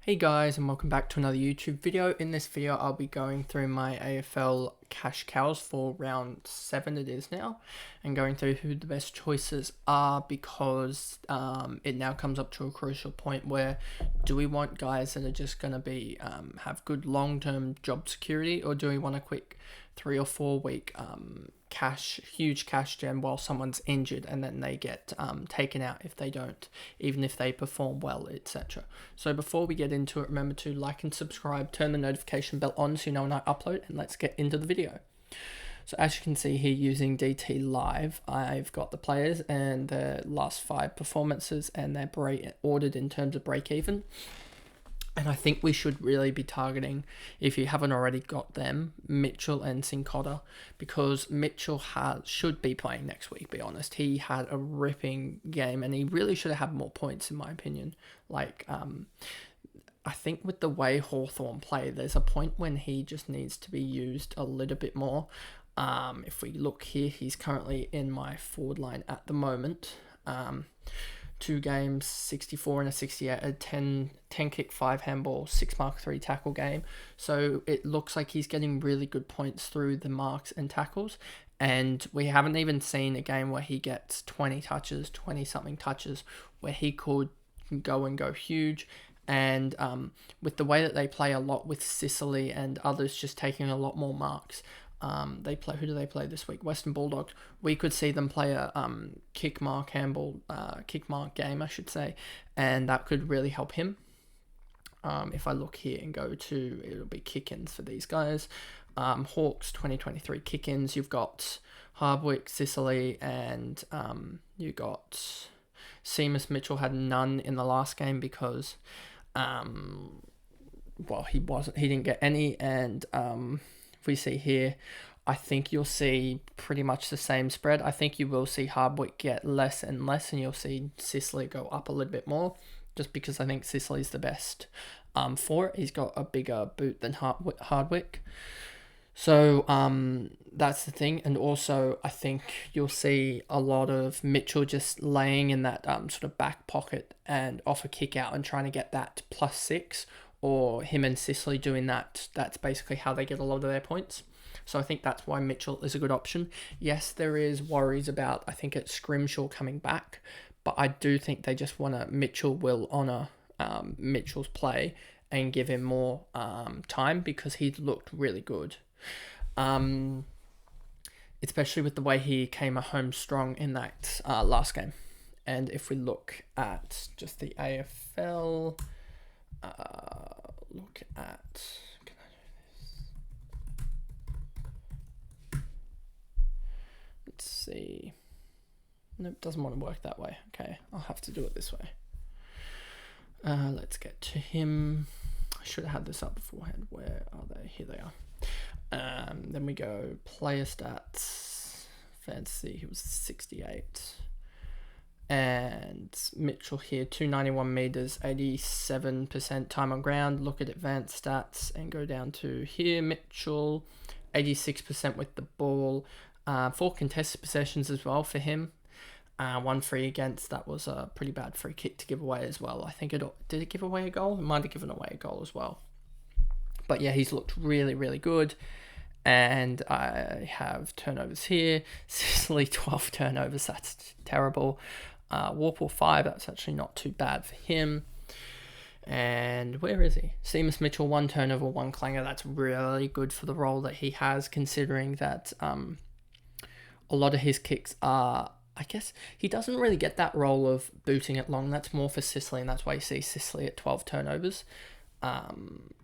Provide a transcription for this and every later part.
Hey guys, and welcome back to another YouTube video. In this video I'll be going through my AFL cash cows for round 7 it is now, and going through who the best choices are, because it now comes up to a crucial point where do we want guys that are just going to be have good long-term job security, or do we want a quick 3 or 4 week huge cash gem while someone's injured, and then they get taken out if they don't, even if they perform well, etc. So before we get into it, remember to like and subscribe, turn the notification bell on so you know when I upload, and let's get into the video. So as you can see here, using DT Live, I've got the players and their last 5 performances, and they're ordered in terms of break even. And I think we should really be targeting, if you haven't already got them, Mitchell and Cincotta, because Mitchell should be playing next week, be honest. He had a ripping game, and he really should have had more points, in my opinion. I think with the way Hawthorn play, there's a point when he just needs to be used a little bit more. If we look here, he's currently in my forward line at the moment. 2 games, 64 and a 68, a 10 kick, 5 handball, 6 mark, 3 tackle game. So it looks like he's getting really good points through the marks and tackles. And we haven't even seen a game where he gets 20 touches, 20 something touches, where he could go huge. And with the way that they play a lot with Sicily and others just taking a lot more marks, who do they play this week? Western Bulldogs. We could see them play a kick mark game, I should say, and that could really help him. If I look here and go to, it'll be kick-ins for these guys. Hawks 2023 kick-ins. You've got Hardwick, Sicily, and you got Seamus. Mitchell had none in the last game because, he didn't get any, and we see here, I think you'll see pretty much the same spread. I think you will see Hardwick get less and less, and you'll see Sicily go up a little bit more, just because I think Sicily's the best for it. He's got a bigger boot than Hardwick. So that's the thing. And also, I think you'll see a lot of Mitchell just laying in that sort of back pocket and off a kick out and trying to get that +6, or him and Sicily doing that. That's basically how they get a lot of their points. So I think that's why Mitchell is a good option. Yes, there is worries about, I think it's Scrimshaw coming back, but I do think they just want to, Mitchell will honour Mitchell's play and give him more time, because he looked really good. Especially with the way he came home strong in that last game. And if we look at just the AFL... can I do this? Let's see. Nope, doesn't want to work that way. Okay, I'll have to do it this way. Let's get to him. I should have had this up beforehand. Where are they? Here they are. Then we go player stats. Fantasy, he was 68. And Mitchell here, 291 meters, 87% time on ground. Look at advanced stats and go down to here. Mitchell, 86% with the ball. 4 contested possessions as well for him. 1 free against. That was a pretty bad free kick to give away as well. I think did it give away a goal? It might have given away a goal as well. But yeah, he's looked really, really good. And I have turnovers here. Sicily, 12 turnovers. That's terrible. Warple 5, that's actually not too bad for him. And where is he? Seamus Mitchell, 1 turnover, 1 clanger. That's really good for the role that he has, considering that a lot of his kicks are, I guess, he doesn't really get that role of booting it long. That's more for Sicily, and that's why you see Sicily at 12 turnovers. Am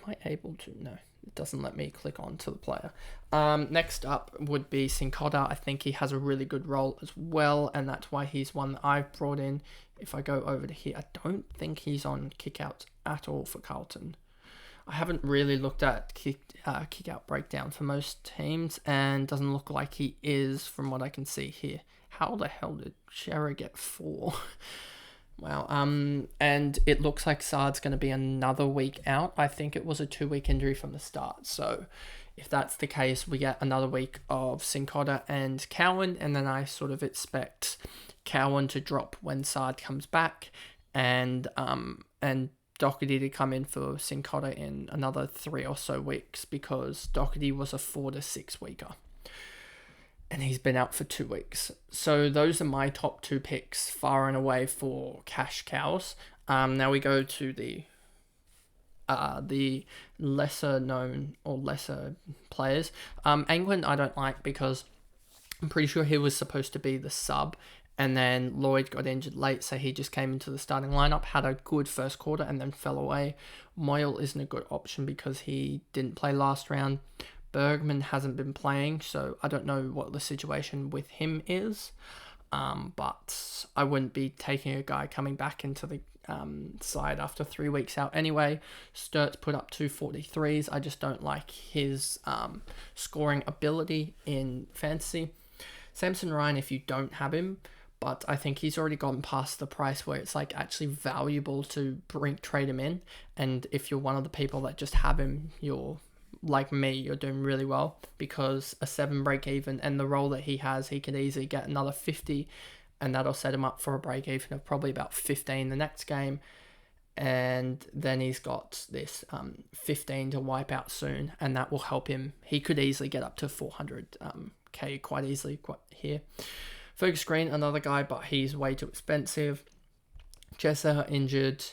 I able to? No. It doesn't let me click on to the player. Next up would be Cincotta. I think he has a really good role as well, and that's why he's one that I've brought in. If I go over to here, I don't think he's on kickouts at all for Carlton. I haven't really looked at kick-out breakdown for most teams, and doesn't look like he is from what I can see here. How the hell did Shearer get 4? Wow. And it looks like Sard's going to be another week out. I think it was a 2-week injury from the start. So if that's the case, we get another week of Cincotta and Cowan, and then I sort of expect Cowan to drop when Sard comes back, and Doherty to come in for Sin Cara in another 3 or so weeks, because Doherty was a 4 to 6 weeker. And he's been out for 2 weeks. So those are my top 2 picks, far and away, for cash cows. Now we go to the lesser known or lesser players. Angwin I don't like, because I'm pretty sure he was supposed to be the sub, and then Lloyd got injured late, so he just came into the starting lineup, had a good first quarter, and then fell away. Moyle isn't a good option because he didn't play last round. Bergman hasn't been playing, so I don't know what the situation with him is. But I wouldn't be taking a guy coming back into the side after 3 weeks out anyway. Sturt's put up 243s. I just don't like his scoring ability in fantasy. Samson Ryan, if you don't have him, but I think he's already gotten past the price where it's like actually valuable to trade him in. And if you're one of the people that just have him, you're like me, you're doing really well, because a 7 break even, and the role that he has, he could easily get another 50, and that'll set him up for a break even of probably about 15 the next game. And then he's got this 15 to wipe out soon, and that will help him. He could easily get up to 400k quite easily here. Fergus Green, another guy, but he's way too expensive. Jessa injured.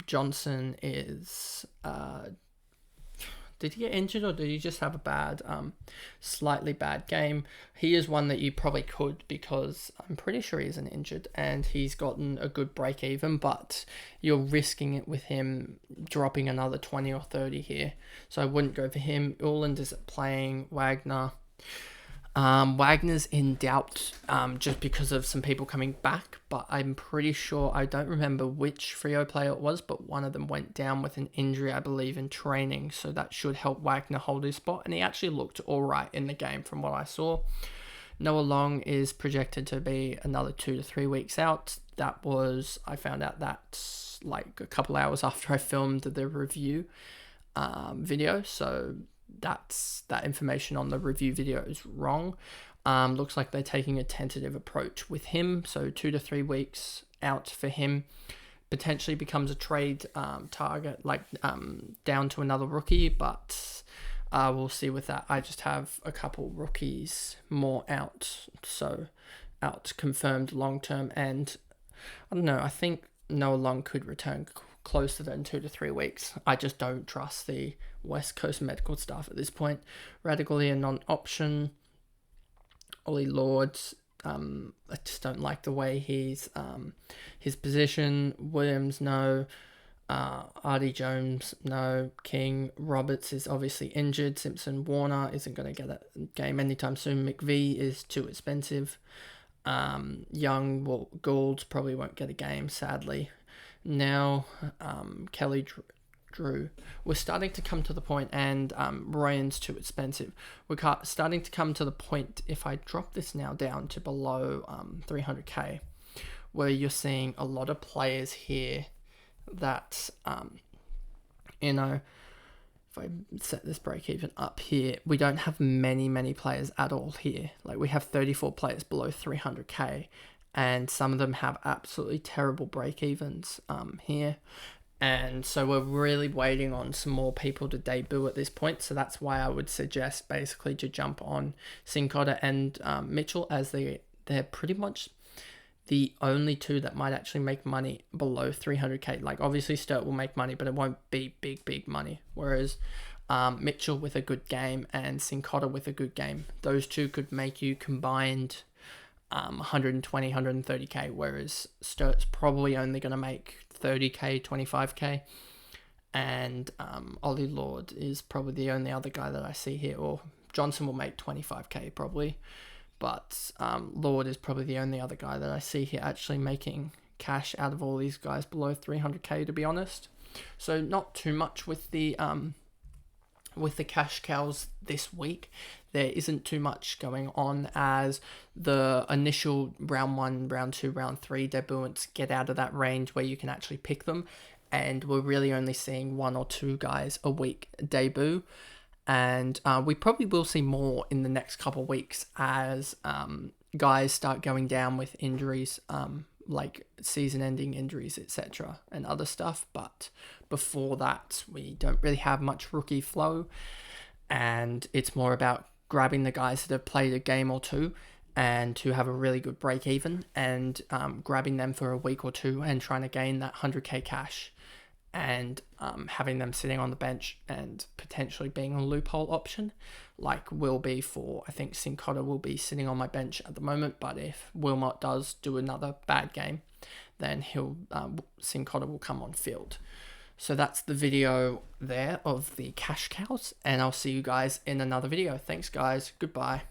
Johnson is did he get injured, or did he just have a slightly bad game? He is one that you probably could, because I'm pretty sure he isn't injured, and he's gotten a good break even, but you're risking it with him dropping another 20 or 30 here. So I wouldn't go for him. Uland is playing Wagner. Wagner's in doubt just because of some people coming back, but I'm pretty sure, I don't remember which Freo player it was, but one of them went down with an injury, I believe, in training, so that should help Wagner hold his spot, and he actually looked alright in the game from what I saw. Noah Long is projected to be another 2 to 3 weeks out. I found out that like a couple hours after I filmed the review video, so that information on the review video is wrong. Looks like they're taking a tentative approach with him, so 2 to 3 weeks out for him. Potentially becomes a trade target, down to another rookie, but we'll see with that. I just have a couple rookies more out, so out confirmed long term, and I don't know, I think Noah Long could return closer than 2 to 3 weeks. I just don't trust the West Coast medical staff at this point. Radically a non-option. Ollie Lords, I just don't like the way his position. Williams, no. Artie Jones, no. King. Roberts is obviously injured. Simpson, Warner isn't going to get a game anytime soon. McVie is too expensive. Young, Gould probably won't get a game, sadly. Now, Kelly Drew. We're starting to come to the point, and Ryan's too expensive. We're starting to come to the point, if I drop this now down to below 300k, where you're seeing a lot of players here that, if I set this break even up here, we don't have many players at all here. Like, we have 34 players below 300k, and some of them have absolutely terrible break evens here. And so we're really waiting on some more people to debut at this point. So that's why I would suggest basically to jump on Sin Cara and Mitchell, as they're pretty much the only two that might actually make money below 300k. Like, obviously Sturt will make money, but it won't be big money. Whereas Mitchell with a good game and Sin Cara with a good game, those two could make you combined 120, 130k, whereas Sturt's probably only going to make 30k, 25k, and Ollie Lord is probably the only other guy that I see here, or Johnson will make 25k probably, but Lord is probably the only other guy that I see here actually making cash out of all these guys below 300k, to be honest. So not too much with the cash cows this week. There isn't too much going on, as the initial round 1, round 2, round 3 debutantes get out of that range where you can actually pick them, and we're really only seeing 1 or 2 guys a week debut, and we probably will see more in the next couple of weeks as guys start going down with injuries like season-ending injuries, etc., and other stuff. But before that, we don't really have much rookie flow, and it's more about grabbing the guys that have played a game or two and to have a really good break even, and grabbing them for a week or two and trying to gain that 100k cash, and having them sitting on the bench and potentially being a loophole option, like will be for, I think Sin Cotter will be sitting on my bench at the moment, but if Wilmot does do another bad game, then Sin Cotter will come on field. So that's the video there of the cash cows, and I'll see you guys in another video. Thanks guys, goodbye.